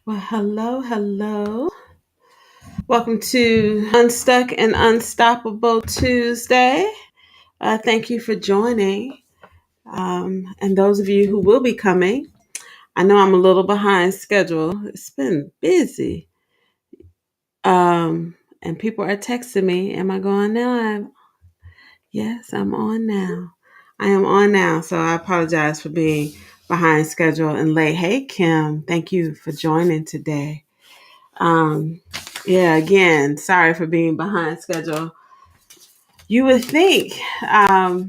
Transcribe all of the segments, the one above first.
Well, hello, hello. Welcome to Unstuck and Unstoppable Tuesday. Thank you for joining. And those of you who will be coming, I know I'm a little behind schedule. It's been busy. And people are texting me, am I going now? Yes, I'm on now. I am on now. So I apologize for being behind schedule and late. Hey, Kim, thank you for joining today. Um, yeah, again, sorry for being behind schedule. You would think I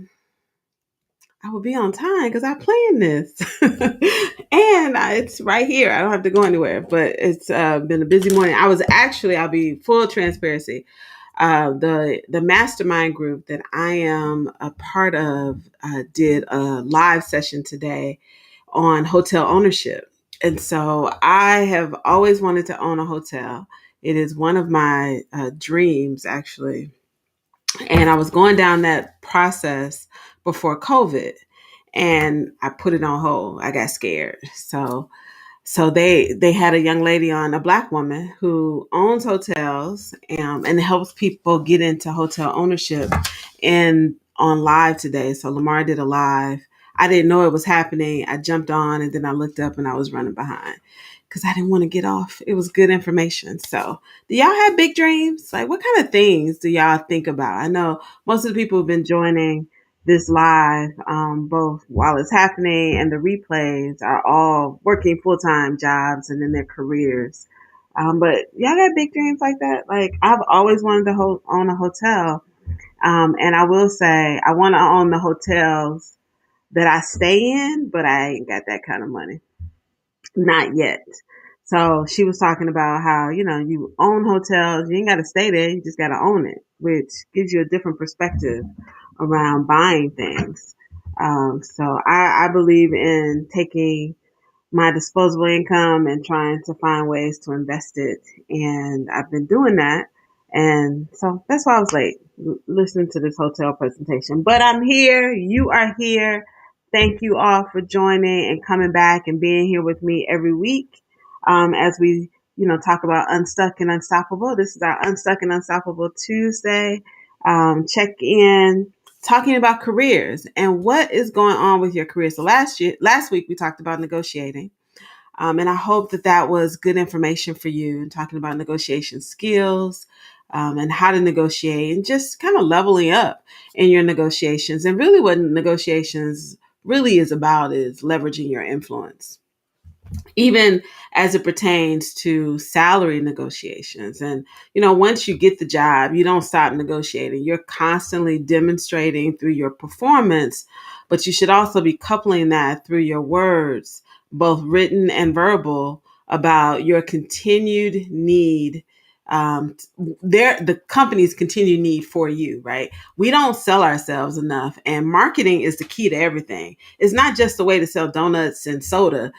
would be on time because I planned this, and it's right here. I don't have to go anywhere. But it's been a busy morning. I'll be full transparency. The mastermind group that I am a part of did a live session today on hotel ownership. And so I have always wanted to own a hotel. It is one of my dreams, actually. And I was going down that process before COVID, and I put it on hold. I got scared. So they had a young lady on, a black woman who owns hotels, and helps people get into hotel ownership, and on live today. So Lamar did a live. I didn't know it was happening. I jumped on, and then I looked up and I was running behind because I didn't want to get off. It was good information. So do y'all have big dreams? Like, what kind of things do y'all think about? I know most of the people who've been joining this live, both while it's happening and the replays, are all working full time jobs and in their careers. But y'all got big dreams like that? Like, I've always wanted to own a hotel. And I will say, I want to own the hotels that I stay in, but I ain't got that kind of money. Not yet. So she was talking about how, you own hotels, you ain't got to stay there, you just got to own it, which gives you a different perspective around buying things. So I believe in taking my disposable income and trying to find ways to invest it. And I've been doing that. And so that's why I was late listening to this hotel presentation. But I'm here. You are here. Thank you all for joining and coming back and being here with me every week as we, talk about Unstuck and Unstoppable. This is our Unstuck and Unstoppable Tuesday. Check in talking about careers and what is going on with your career. So last week we talked about negotiating. And I hope that was good information for you, and talking about negotiation skills, and how to negotiate, and just kind of leveling up in your negotiations. And really what negotiations really is about is leveraging your influence, even as it pertains to salary negotiations. And, once you get the job, you don't stop negotiating. You're constantly demonstrating through your performance, but you should also be coupling that through your words, both written and verbal, about your continued need. The company's continued need for you, right? We don't sell ourselves enough, and marketing is the key to everything. It's not just a way to sell donuts and soda.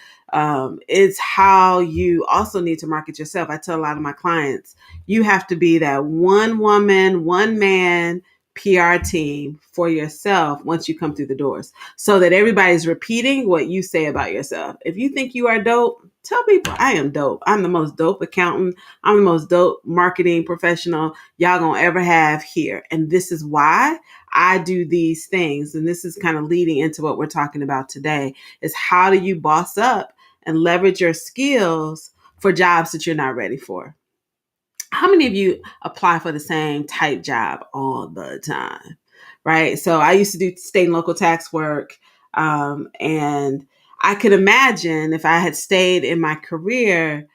It's how you also need to market yourself. I tell a lot of my clients, you have to be that one woman, one man PR team for yourself once you come through the doors, so that everybody's repeating what you say about yourself. If you think you are dope, tell people I am dope. I'm the most dope accountant. I'm the most dope marketing professional y'all gonna ever have here. And this is why I do these things. And this is kind of leading into what we're talking about today, is how do you boss up and leverage your skills for jobs that you're not ready for? How many of you apply for the same type job all the time? Right. So I used to do state and local tax work. And I could imagine if I had stayed in my career,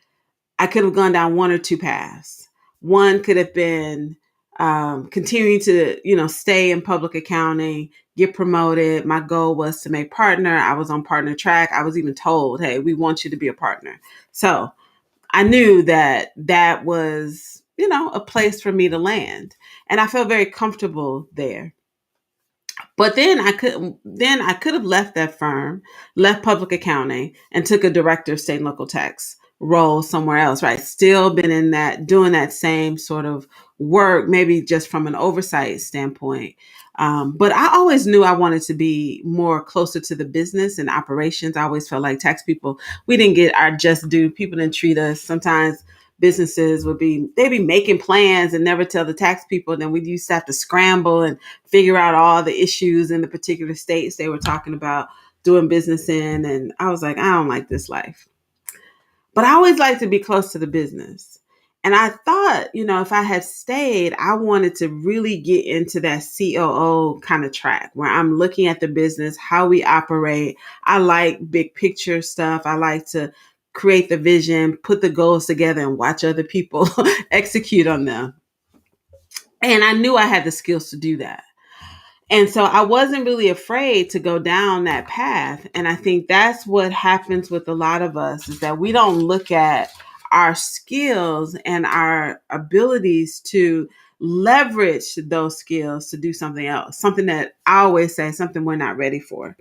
I could have gone down one or two paths. One could have been continuing to, stay in public accounting, get promoted. My goal was to make partner. I was on partner track. I was even told, hey, we want you to be a partner. So I knew that was, a place for me to land. And I felt very comfortable there. But then I could have left that firm, left public accounting, and took a director of state and local tax role somewhere else, right? Still been in that, doing that same sort of work, maybe just from an oversight standpoint. But I always knew I wanted to be more closer to the business and operations. I always felt like tax people, we didn't get our just due. People didn't treat us. Sometimes businesses would be, they'd be making plans and never tell the tax people. Then we used to have to scramble and figure out all the issues in the particular states they were talking about doing business in. And I was like, I don't like this life. But I always like to be close to the business. And I thought, if I had stayed, I wanted to really get into that COO kind of track where I'm looking at the business, how we operate. I like big picture stuff. I like to create the vision, put the goals together, and watch other people execute on them. And I knew I had the skills to do that. And so I wasn't really afraid to go down that path. And I think that's what happens with a lot of us, is that we don't look at our skills and our abilities to leverage those skills to do something else, something that I always say, something we're not ready for.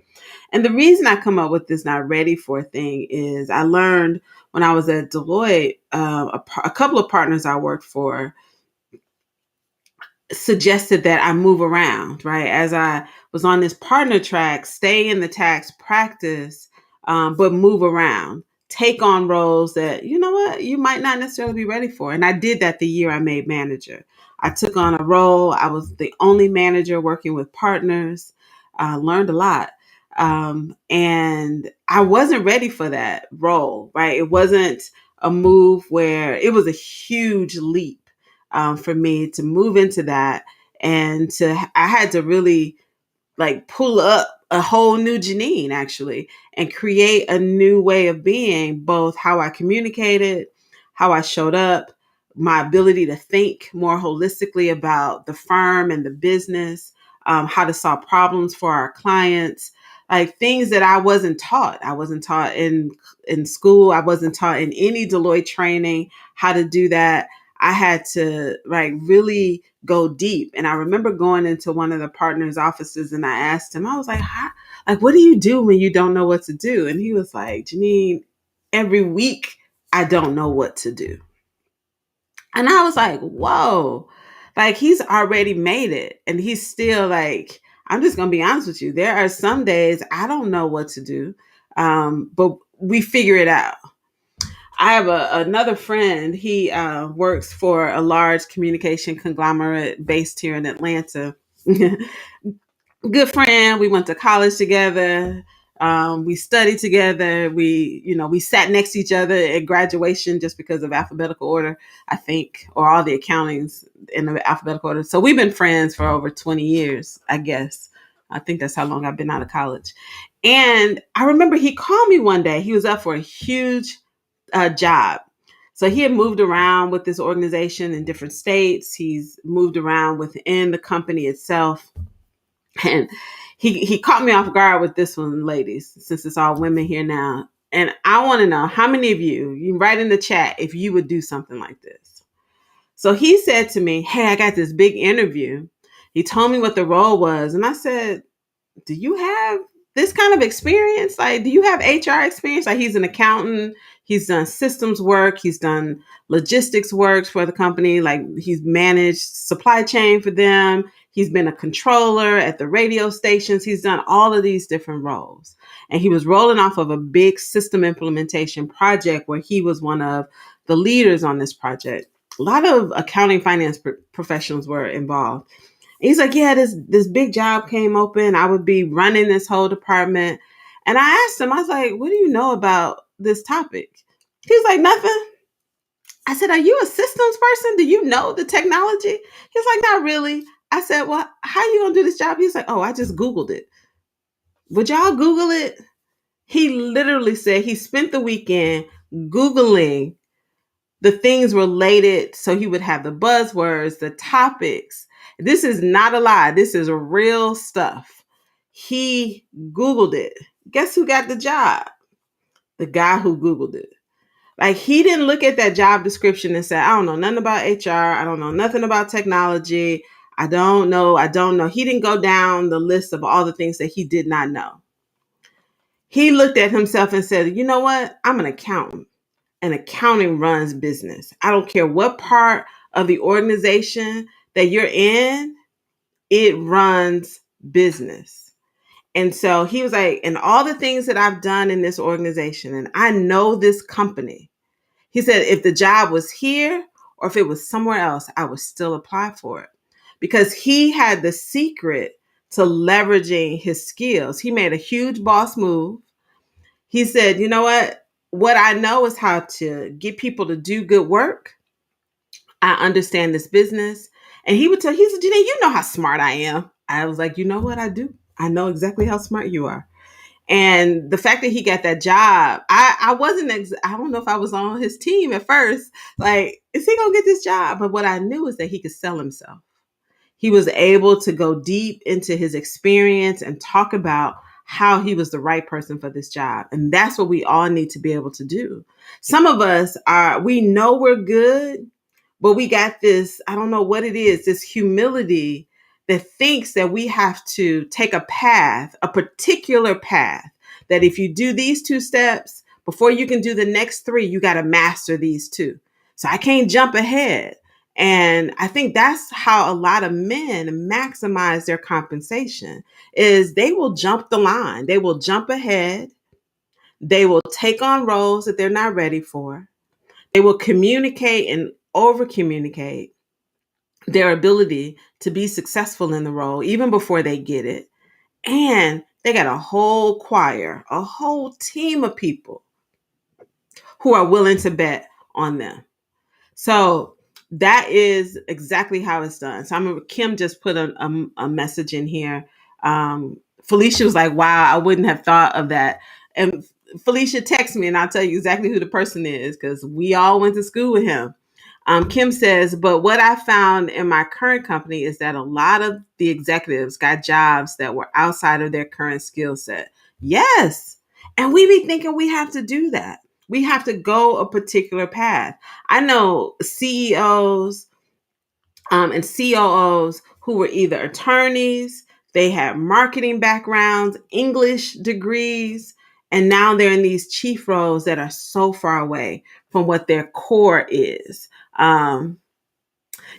And the reason I come up with this not ready for thing is I learned when I was at Deloitte, a couple of partners I worked for suggested that I move around, right? As I was on this partner track, stay in the tax practice, but move around, take on roles that, you might not necessarily be ready for. And I did that the year I made manager. I took on a role. I was the only manager working with partners. I learned a lot. And I wasn't ready for that role, right? It wasn't a move where it was a huge leap for me to move into that, and I had to really like pull up a whole new Jeannine actually, and create a new way of being, both how I communicated, how I showed up, my ability to think more holistically about the firm and the business, how to solve problems for our clients, like things that I wasn't taught. I wasn't taught in school. I wasn't taught in any Deloitte training how to do that. I had to like really go deep. And I remember going into one of the partners' offices and I asked him, I was like, what do you do when you don't know what to do? And he was like, Jeannine, every week I don't know what to do. And I was like, whoa, like he's already made it. And he's still like, I'm just going to be honest with you. There are some days I don't know what to do, but we figure it out. I have another friend. He works for a large communication conglomerate based here in Atlanta. Good friend. We went to college together. We studied together. We sat next to each other at graduation just because of alphabetical order, I think, or all the accountings in the alphabetical order. So we've been friends for over 20 years, I guess. I think that's how long I've been out of college. And I remember he called me one day. He was up for a huge job. So he had moved around with this organization in different states. He's moved around within the company itself. And he caught me off guard with this one, ladies, since it's all women here now. And I want to know how many of you write in the chat if you would do something like this. So he said to me, hey, I got this big interview. He told me what the role was. And I said, do you have this kind of experience? Like, do you have HR experience? Like, he's an accountant. He's done systems work. He's done logistics work for the company. Like, he's managed supply chain for them. He's been a controller at the radio stations. He's done all of these different roles. And he was rolling off of a big system implementation project where he was one of the leaders on this project. A lot of accounting finance professionals were involved. He's like, yeah, this big job came open. I would be running this whole department. And I asked him, I was like, what do you know about this topic? He was like, nothing. I said, are you a systems person? Do you know the technology? He's like, not really. I said, well, how are you going to do this job? He's like, oh, I just Googled it. Would y'all Google it? He literally said he spent the weekend Googling the things related, so he would have the buzzwords, the topics. This is not a lie. This is real stuff. He Googled it. Guess who got the job? The guy who Googled it. Like, he didn't look at that job description and say, I don't know nothing about HR. I don't know nothing about technology. I don't know. He didn't go down the list of all the things that he did not know. He looked at himself and said, you know what? I'm an accountant. and accounting runs business. I don't care what part of the organization that you're in, it runs business. And so he was like, and all the things that I've done in this organization, and I know this company. He said, if the job was here or if it was somewhere else, I would still apply for it because he had the secret to leveraging his skills. He made a huge boss move. He said, you know what? What I know is how to get people to do good work. I understand this business. And he said, Jeannine, you know how smart I am. I was like, you know what I do? I know exactly how smart you are. And the fact that he got that job, I wasn't, I don't know if I was on his team at first. Like, is he going to get this job? But what I knew is that he could sell himself. He was able to go deep into his experience and talk about how he was the right person for this job. And that's what we all need to be able to do. Some of us we know we're good, but we got this, I don't know what it is, this humility that thinks that we have to take a path, a particular path, that if you do these 2 steps, before you can do the next 3, you got to master these 2. So I can't jump ahead. And I think that's how a lot of men maximize their compensation is they will jump the line. They will jump ahead. They will take on roles that they're not ready for. They will communicate and over communicate their ability to be successful in the role even before they get it. And they got a whole choir, a whole team of people who are willing to bet on them. So that is exactly how it's done. So I remember Kim just put a message in here. Felicia was like, wow, I wouldn't have thought of that. And Felicia texted me and I'll tell you exactly who the person is because we all went to school with him. Kim says, but what I found in my current company is that a lot of the executives got jobs that were outside of their current skill set. Yes. And we be thinking we have to do that. We have to go a particular path. I know CEOs and COOs who were either attorneys, they had marketing backgrounds, English degrees, and now they're in these chief roles that are so far away from what their core is.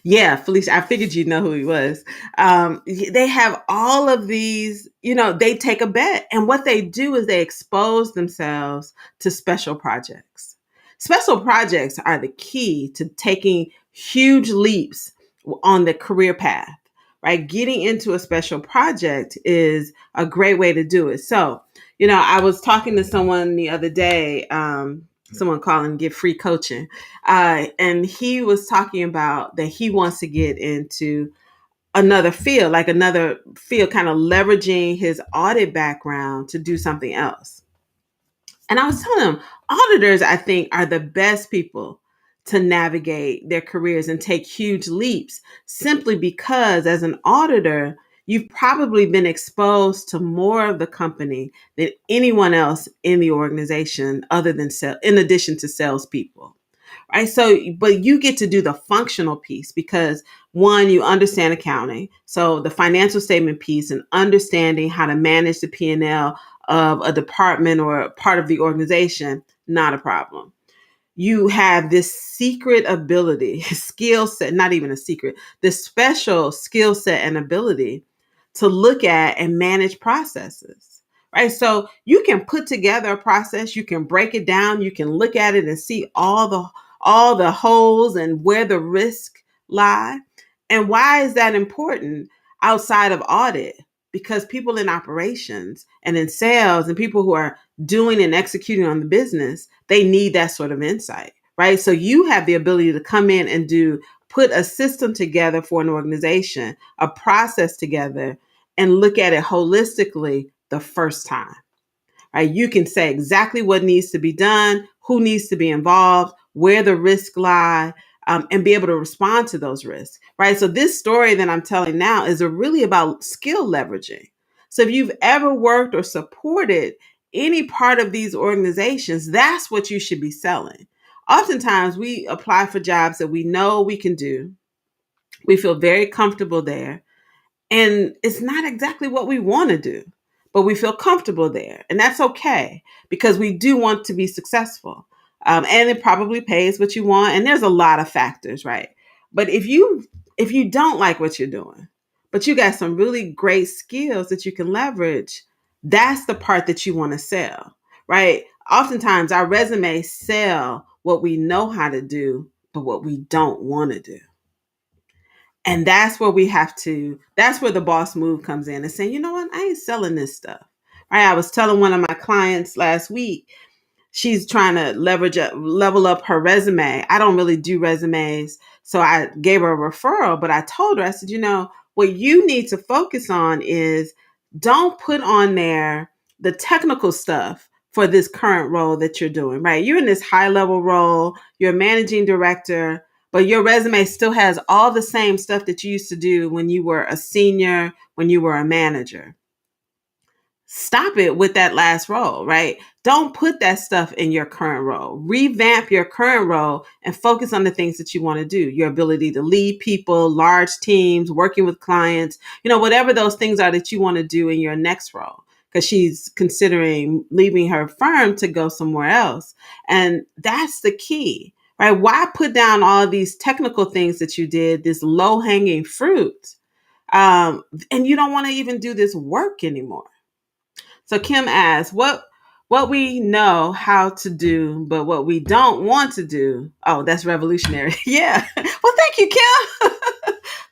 Yeah, Felicia, I figured you'd know who he was. They have all of these, they take a bet. And what they do is they expose themselves to special projects. Special projects are the key to taking huge leaps on the career path, right? Getting into a special project is a great way to do it. So, I was talking to someone the other day, someone calling give free coaching. And he was talking about that he wants to get into another field, kind of leveraging his audit background to do something else. And I was telling him, auditors, I think, are the best people to navigate their careers and take huge leaps simply because as an auditor, you've probably been exposed to more of the company than anyone else in the organization other than in addition to salespeople. Right. So, but you get to do the functional piece because one, you understand accounting. So the financial statement piece and understanding how to manage the P&L of a department or part of the organization, not a problem. You have this secret ability, skill set, not even a secret, this special skill set and ability to look at and manage processes, right? So you can put together a process, you can break it down, you can look at it and see all the holes and where the risk lie. And why is that important outside of audit? Because people in operations and in sales and people who are doing and executing on the business, they need that sort of insight, right? So you have the ability to come in and put a system together for an organization, a process together, and look at it holistically the first time. Right? You can say exactly what needs to be done, who needs to be involved, where the risks lie, and be able to respond to those risks. Right? So this story that I'm telling now is really about skill leveraging. So if you've ever worked or supported any part of these organizations, that's what you should be selling. Oftentimes we apply for jobs that we know we can do. We feel very comfortable there. And it's not exactly what we want to do, but we feel comfortable there. And that's okay because we do want to be successful. and it probably pays what you want. And there's a lot of factors, right? But if you don't like what you're doing, but you got some really great skills that you can leverage, that's the part that you want to sell, right? Oftentimes our resumes sell what we know how to do, but what we don't want to do. And that's where the boss move comes in and saying, you know what, I ain't selling this stuff. Right. I was telling one of my clients last week, she's trying to level up her resume. I don't really do resumes. So I gave her a referral, but I told her, I said, what you need to focus on is don't put on there the technical stuff for this current role that you're doing, right? You're in this high level role, you're a managing director, but your resume still has all the same stuff that you used to do when you were a senior, when you were a manager. Stop it with that last role, right? Don't put that stuff in your current role. Revamp your current role and focus on the things that you want to do. Your ability to lead people, large teams, working with clients, whatever those things are that you want to do in your next role. Because she's considering leaving her firm to go somewhere else. And that's the key, right? Why put down all of these technical things that you did, this low hanging fruit, and you don't want to even do this work anymore? So Kim asks, what we know how to do, but what we don't want to do. Oh, that's revolutionary. Yeah. Well, thank you, Kim.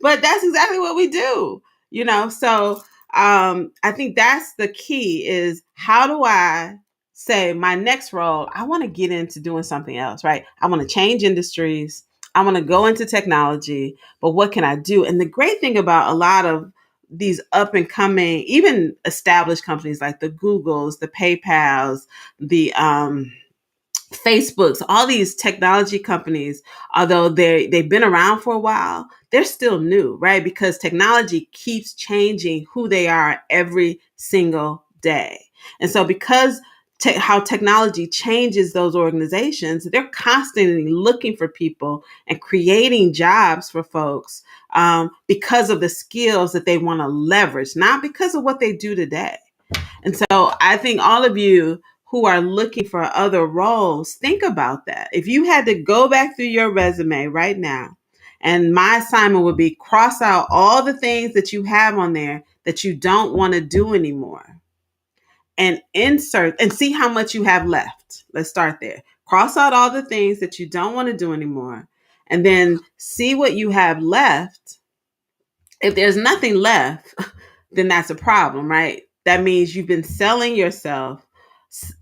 But that's exactly what we do. So I think that's the key is, how do I say my next role, I want to get into doing something else, right? I want to change industries. I want to go into technology, but what can I do? And the great thing about a lot of these up and coming, even established companies like the Googles, the PayPals, the Facebooks, all these technology companies, although they've been around for a while, they're still new, right? Because technology keeps changing who they are every single day. And so because how technology changes those organizations, they're constantly looking for people and creating jobs for folks because of the skills that they want to leverage, not because of what they do today. And so I think all of you who are looking for other roles, think about that. If you had to go back through your resume right now, and my assignment would be cross out all the things that you have on there that you don't want to do anymore, and insert and see how much you have left. Let's start there. Cross out all the things that you don't want to do anymore, and then see what you have left. If there's nothing left, then that's a problem, right? That means you've been selling yourself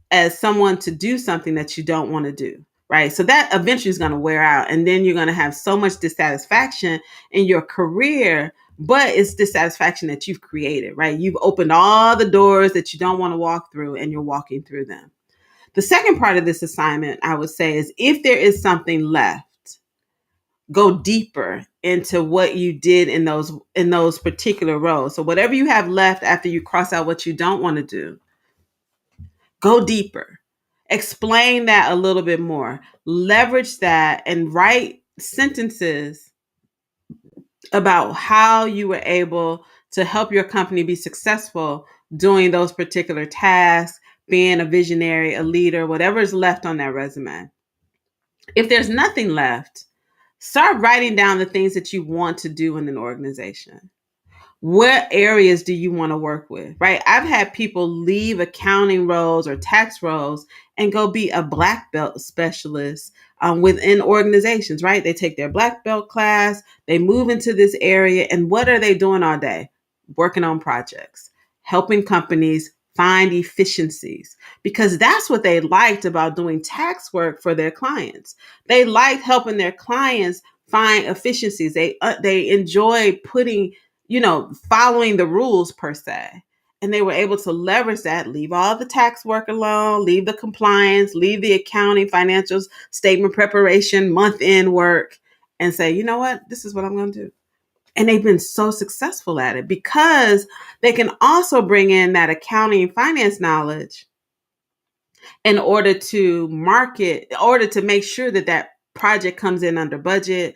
as someone to do something that you don't want to do, right? So that eventually is going to wear out, and then you're going to have so much dissatisfaction in your career, but it's dissatisfaction that you've created, right? You've opened all the doors that you don't want to walk through, and you're walking through them. The second part of this assignment, I would say, is if there is something left, go deeper into what you did in those particular roles. So whatever you have left after you cross out what you don't want to do, go deeper. Explain that a little bit more. Leverage that and write sentences about how you were able to help your company be successful doing those particular tasks, being a visionary, a leader, whatever is left on that resume. If there's nothing left, start writing down the things that you want to do in an organization. What areas do you want to work with, right? I've had people leave accounting roles or tax roles and go be a black belt specialist within organizations, right? They take their black belt class, they move into this area, and what are they doing all day? Working on projects, helping companies find efficiencies, because that's what they liked about doing tax work for their clients. They liked helping their clients find efficiencies. They enjoy following the rules per se. And they were able to leverage that, leave all the tax work alone, leave the compliance, leave the accounting, financials, statement preparation, month end work, and say, you know what, this is what I'm going to do. And they've been so successful at it because they can also bring in that accounting and finance knowledge in order to market, in order to make sure that that project comes in under budget,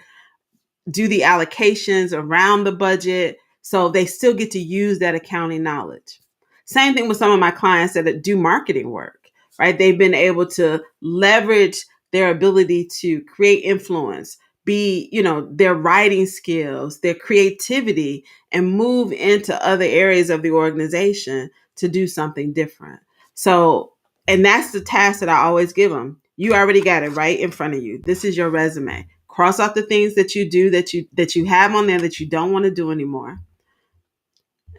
do the allocations around the budget. So they still get to use that accounting knowledge. Same thing with some of my clients that do marketing work, right? They've been able to leverage their ability to create influence, be, their writing skills, their creativity, and move into other areas of the organization to do something different. So, and that's the task that I always give them. You already got it right in front of you. This is your resume. Cross off the things that you do that you have on there that you don't want to do anymore.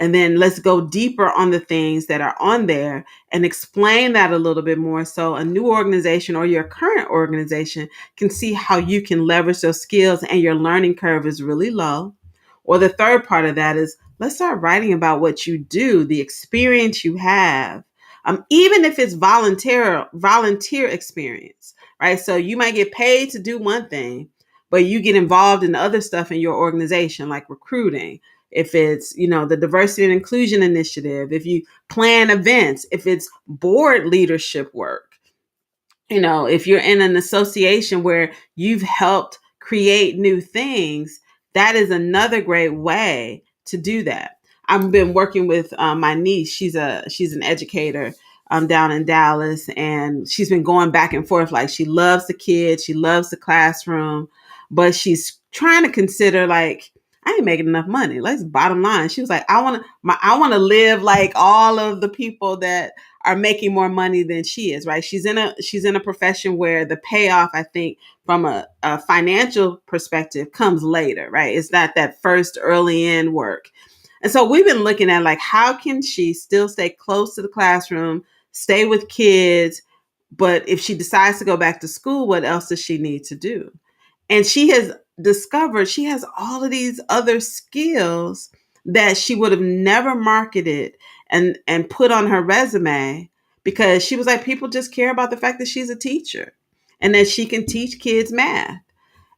And then let's go deeper on the things that are on there and explain that a little bit more so a new organization or your current organization can see how you can leverage those skills and your learning curve is really low. Or the third part of that is let's start writing about what you do, the experience you have. Even if it's volunteer experience, right? So you might get paid to do one thing, but you get involved in other stuff in your organization, like recruiting, if it's, the diversity and inclusion initiative, if you plan events, if it's board leadership work, if you're in an association where you've helped create new things, that is another great way to do that. I've been working with my niece. She's an educator down in Dallas, and she's been going back and forth. Like, she loves the kids, she loves the classroom, but she's trying to consider, like, I ain't making enough money. Let's bottom line. She was like, I want to live like all of the people that are making more money than she is, right? She's in a profession where the payoff, I think, from a financial perspective comes later, right? It's not that first early in work. And so we've been looking at, like, how can she still stay close to the classroom, stay with kids, but if she decides to go back to school, what else does she need to do? And she has discovered she has all of these other skills that she would have never marketed and put on her resume, because she was like, people just care about the fact that she's a teacher and that she can teach kids math.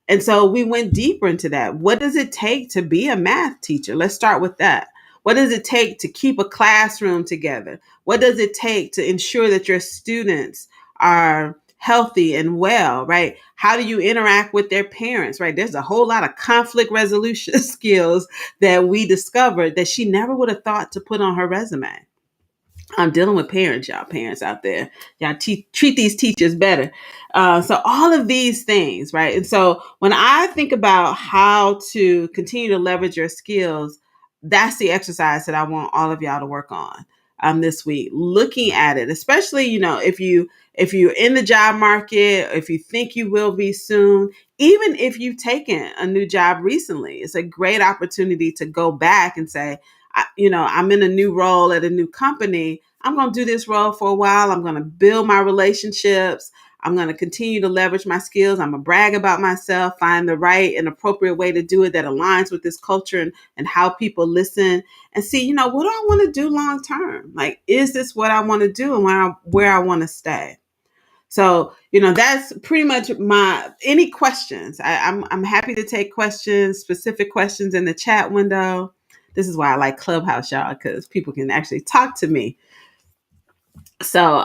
And so we went deeper into that. What does it take to be a math teacher? Let's start with that. What does it take to keep a classroom together? What does it take to ensure that your students are healthy and well, right? How do you interact with their parents, right? There's a whole lot of conflict resolution skills that we discovered that she never would have thought to put on her resume. I'm dealing with parents, y'all, parents out there. Y'all treat these teachers better. So all of these things, right? And so when I think about how to continue to leverage your skills, that's the exercise that I want all of y'all to work on this week. Looking at it, especially, if you're in the job market, if you think you will be soon, even if you've taken a new job recently, it's a great opportunity to go back and say, I'm in a new role at a new company. I'm going to do this role for a while. I'm going to build my relationships. I'm going to continue to leverage my skills. I'm going to brag about myself, find the right and appropriate way to do it that aligns with this culture and how people listen, and see, what do I want to do long term? Like, is this what I want to do and where I want to stay? So, that's pretty much any questions. I'm happy to take questions, specific questions in the chat window. This is why I like Clubhouse, y'all, because people can actually talk to me. So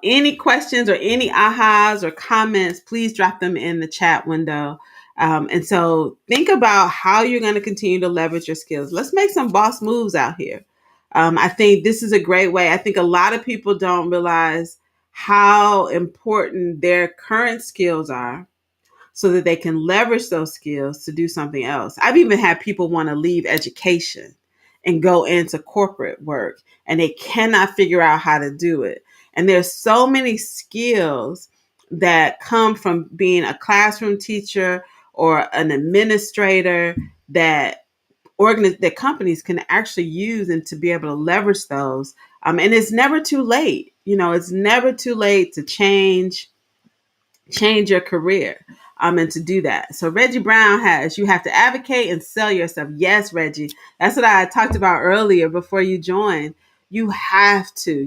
any questions or any ahas or comments, please drop them in the chat window. And so think about how you're going to continue to leverage your skills. Let's make some boss moves out here. I think this is a great way. I think a lot of people don't realize how important their current skills are, so that they can leverage those skills to do something else. I've even had people want to leave education and go into corporate work, and they cannot figure out how to do it. And there's so many skills that come from being a classroom teacher or an administrator that that companies can actually use and to be able to leverage those. And it's never too late. It's never too late to change your career and to do that. So Reggie Brown you have to advocate and sell yourself. Yes, Reggie. That's what I talked about earlier before you joined. You have to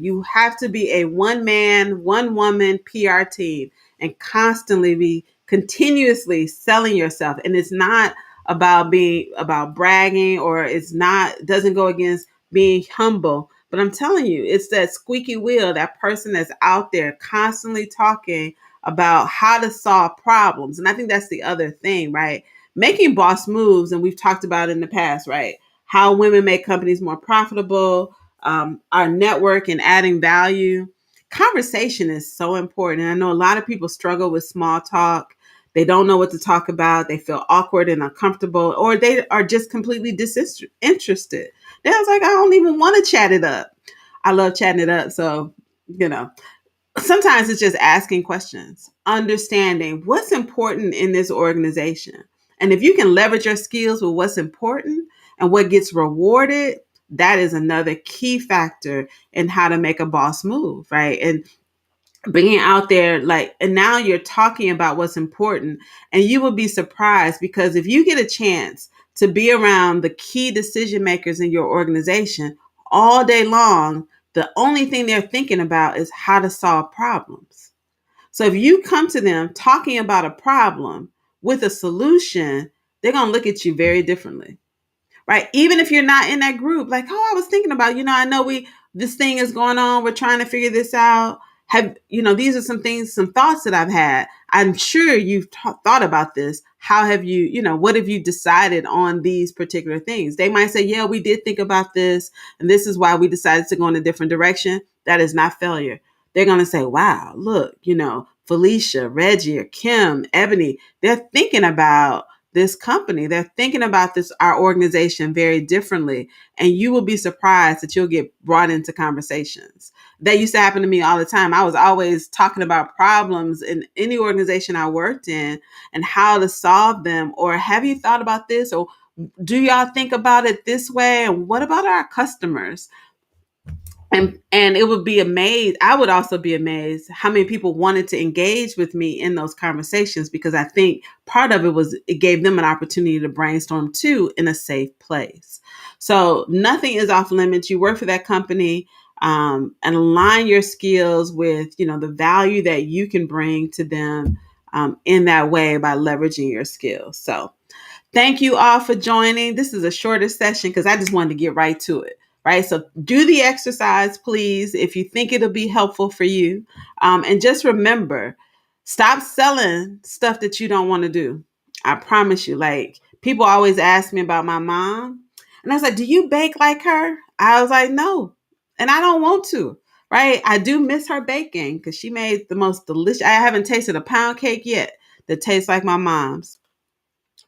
be a one man, one woman PR team and constantly be continuously selling yourself. And it's not about bragging, or doesn't go against being humble. But I'm telling you, it's that squeaky wheel, that person that's out there constantly talking about how to solve problems. And I think that's the other thing, right? Making boss moves, and we've talked about in the past, right? How women make companies more profitable, our network and adding value. conversation is so important. And I know a lot of people struggle with small talk. They don't know what to talk about. They feel awkward and uncomfortable, or they are just completely disinterested. They're like, I don't even want to chat it up. I love chatting it up. So, you know, sometimes it's just asking questions, understanding what's important in this organization. And if you can leverage your skills with what's important and what gets rewarded, that is another key factor in how to make a boss move, right? And being out there, like, and now you're talking about what's important, and you will be surprised because if you get a chance to be around the key decision makers in your organization all day long, the only thing they're thinking about is how to solve problems. So if you come to them talking about a problem with a solution, they're going to look at you very differently, right? Even if you're not in that group, like, oh, I was thinking about, I know this thing is going on. We're trying to figure this out. These are some things, some thoughts that I've had. I'm sure you've thought about this. How have what have you decided on these particular things? They might say, yeah, we did think about this, and this is why we decided to go in a different direction. That is not failure. They're going to say, wow, look, Felicia, Reggie, or Kim, Ebony, they're thinking about this company. They're thinking about our organization very differently. And you will be surprised that you'll get brought into conversations. That used to happen to me all the time. I was always talking about problems in any organization I worked in and how to solve them. Or have you thought about this? Or do y'all think about it this way? And what about our customers? And it would be amazed. I would also be amazed how many people wanted to engage with me in those conversations, because I think part of it was it gave them an opportunity to brainstorm too in a safe place. So nothing is off limits. You work for that company, and align your skills with the value that you can bring to them in that way by leveraging your skills. So thank you all for joining. This is a shorter session because I just wanted to get right to it. Right. So do the exercise, please, if you think it'll be helpful for you. And just remember, stop selling stuff that you don't want to do. I promise you, like, people always ask me about my mom. And I was like, do you bake like her? I was like, no. And I don't want to. Right. I do miss her baking because she made the most delicious. I haven't tasted a pound cake yet that tastes like my mom's.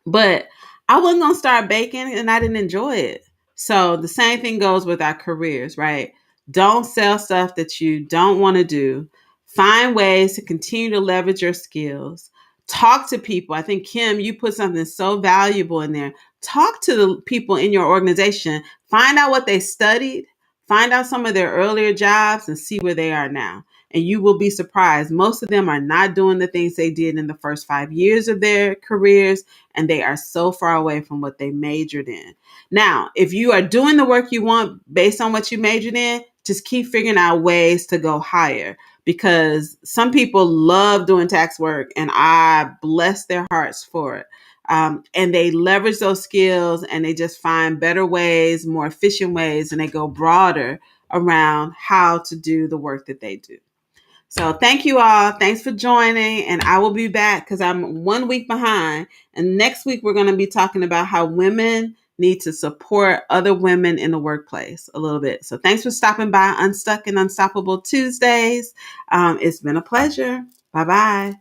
But I wasn't going to start baking and I didn't enjoy it. So the same thing goes with our careers, right? Don't sell stuff that you don't want to do. Find ways to continue to leverage your skills. Talk to people. I think, Kim, you put something so valuable in there. Talk to the people in your organization. Find out what they studied. Find out some of their earlier jobs and see where they are now. And you will be surprised. Most of them are not doing the things they did in the first 5 years of their careers, and they are so far away from what they majored in. Now, if you are doing the work you want based on what you majored in, just keep figuring out ways to go higher, because some people love doing tax work, and I bless their hearts for it. And they leverage those skills and they just find better ways, more efficient ways, and they go broader around how to do the work that they do. So thank you all. Thanks for joining. And I will be back because I'm 1 week behind. And next week, we're going to be talking about how women need to support other women in the workplace a little bit. So thanks for stopping by Unstuck and Unstoppable Tuesdays. It's been a pleasure. Bye-bye.